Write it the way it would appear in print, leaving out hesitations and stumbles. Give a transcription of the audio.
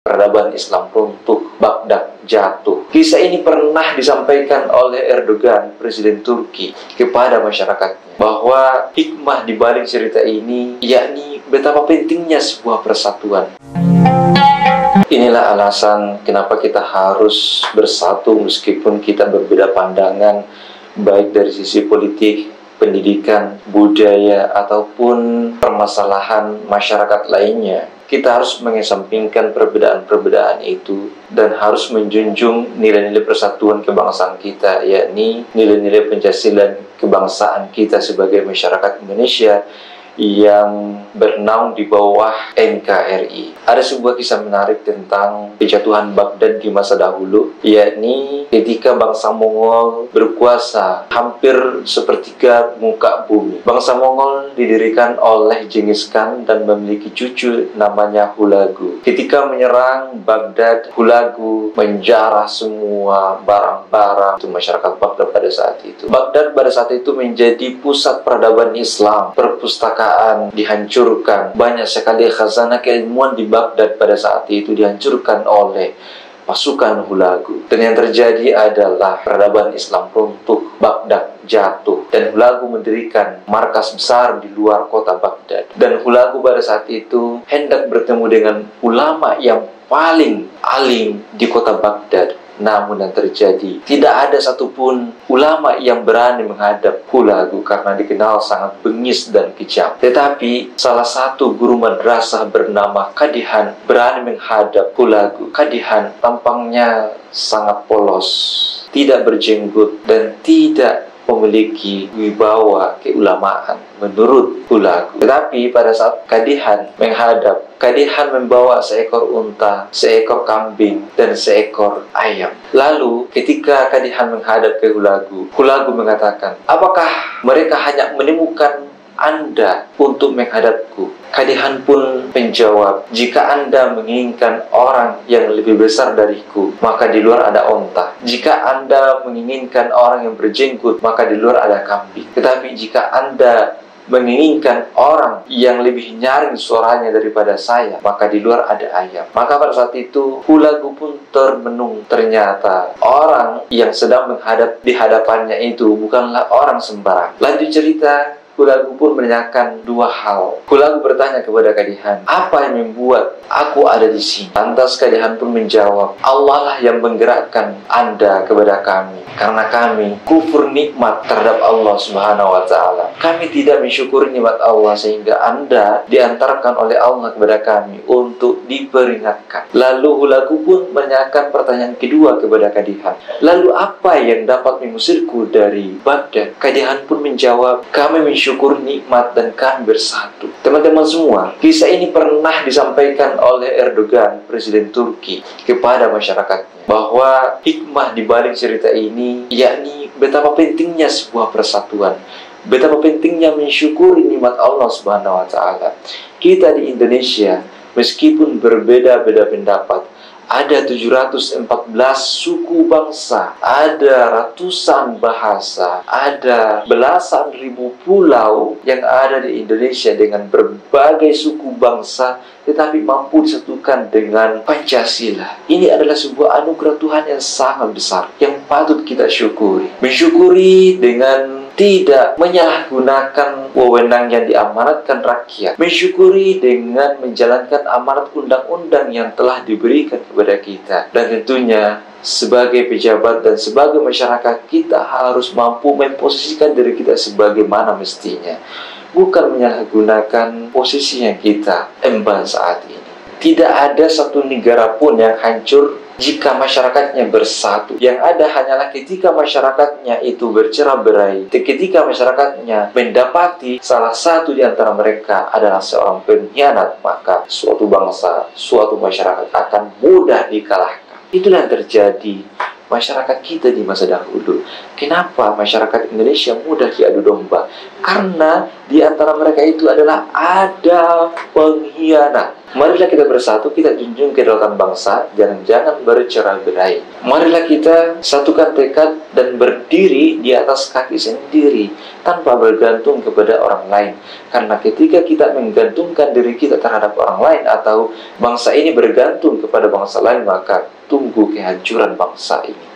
Peradaban Islam runtuh, Baghdad jatuh. Kisah ini pernah disampaikan oleh Erdogan, Presiden Turki, kepada masyarakatnya, bahwa hikmah di balik cerita ini yakni betapa pentingnya sebuah persatuan. Inilah alasan kenapa kita harus bersatu meskipun kita berbeda pandangan, baik dari sisi politik, pendidikan, budaya, ataupun permasalahan masyarakat lainnya. Kita harus mengesampingkan perbedaan-perbedaan itu dan harus menjunjung nilai-nilai persatuan kebangsaan kita, yakni nilai-nilai Pancasila kebangsaan kita sebagai masyarakat Indonesia yang bernaung di bawah NKRI. Ada sebuah kisah menarik tentang kejatuhan Baghdad di masa dahulu, yakni ketika bangsa Mongol berkuasa hampir sepertiga muka bumi. Bangsa Mongol didirikan oleh Genghis Khan dan memiliki cucu namanya Hulagu. Ketika menyerang Baghdad, Hulagu menjarah semua barang-barang itu masyarakat Baghdad pada saat itu. Baghdad pada saat itu menjadi pusat peradaban Islam, perpustakaan dihancurkan. Banyak sekali khazanah keilmuan di Baghdad pada saat itu dihancurkan oleh pasukan Hulagu. Dan yang terjadi adalah peradaban Islam runtuh, Baghdad jatuh, dan Hulagu mendirikan markas besar di luar kota Baghdad. Dan Hulagu pada saat itu hendak bertemu dengan ulama yang paling alim di kota Baghdad. Namun yang terjadi, tidak ada satupun ulama yang berani menghadap Hulagu karena dikenal sangat bengis dan kejam. Tetapi salah satu guru madrasah bernama Kadihan berani menghadap Hulagu. Kadihan tampangnya sangat polos, tidak berjenggot, dan tidak memiliki wibawa keulamaan menurut Hulagu. Tetapi pada saat Kadihan menghadap, Kadihan membawa seekor unta, seekor kambing, dan seekor ayam. Lalu ketika Kadihan menghadap ke Hulagu, Hulagu mengatakan, "Apakah mereka hanya menemukan Anda untuk menghadapku?" Kadihan pun menjawab, "Jika Anda menginginkan orang yang lebih besar dariku, maka di luar ada onta. Jika Anda menginginkan orang yang berjenggot, maka di luar ada kambing. Tetapi jika Anda menginginkan orang yang lebih nyaring suaranya daripada saya, maka di luar ada ayam." Maka pada saat itu Hulagu pun termenung. Ternyata orang yang sedang menghadap di hadapannya itu bukanlah orang sembarang. Lanjut cerita, Hulagu pun menanyakan dua hal. Hulagu bertanya kepada Kadihan, "Apa yang membuat aku ada di sini?" Lantas Kadihan pun menjawab, "Allah lah yang menggerakkan Anda kepada kami, karena kami kufur nikmat terhadap Allah Subhanahu wa Ta'ala. Kami tidak mensyukuri nikmat Allah sehingga Anda diantarkan oleh Allah kepada kami untuk diperingatkan." Lalu Hulagu pun menanyakan pertanyaan kedua kepada Kadihan, "Lalu apa yang dapat mengusirku dari Baghdad?" Kadihan pun menjawab, "Kami mensyukuri nikmat dan kami bersatu." Teman-teman semua, kisah ini pernah disampaikan oleh Erdogan, Presiden Turki, kepada masyarakatnya, bahwa hikmah di balik cerita ini yakni betapa pentingnya sebuah persatuan, betapa pentingnya mensyukuri nikmat Allah Subhanahu wa Ta'ala. Kita di Indonesia, meskipun berbeda-beda pendapat, ada 714 suku bangsa, ada ratusan bahasa, ada belasan ribu pulau yang ada di Indonesia dengan berbagai suku bangsa, tetapi mampu disatukan dengan Pancasila. Ini adalah sebuah anugerah Tuhan yang sangat besar, yang patut kita syukuri. Mensyukuri dengan tidak menyalahgunakan wewenang yang diamanatkan rakyat. Mensyukuri dengan menjalankan amanat undang-undang yang telah diberikan kepada kita. Dan tentunya sebagai pejabat dan sebagai masyarakat, kita harus mampu memposisikan diri kita sebagaimana mestinya, bukan menyalahgunakan posisi yang kita emban saat ini. Tidak ada satu negara pun yang hancur jika masyarakatnya bersatu. Yang ada hanyalah ketika masyarakatnya itu bercerai-berai, ketika masyarakatnya mendapati salah satu di antara mereka adalah seorang pengkhianat, maka suatu bangsa, suatu masyarakat akan mudah dikalahkan. Itulah yang terjadi masyarakat kita di masa dahulu. Kenapa masyarakat Indonesia mudah diadu domba? Karena di antara mereka itu adalah ada pengkhianat. Marilah kita bersatu, kita junjung kedaulatan bangsa, jangan bercerai-berai. Marilah kita satukan tekad dan berdiri di atas kaki sendiri tanpa bergantung kepada orang lain. Karena ketika kita menggantungkan diri kita terhadap orang lain atau bangsa ini bergantung kepada bangsa lain, maka tunggu kehancuran bangsa ini.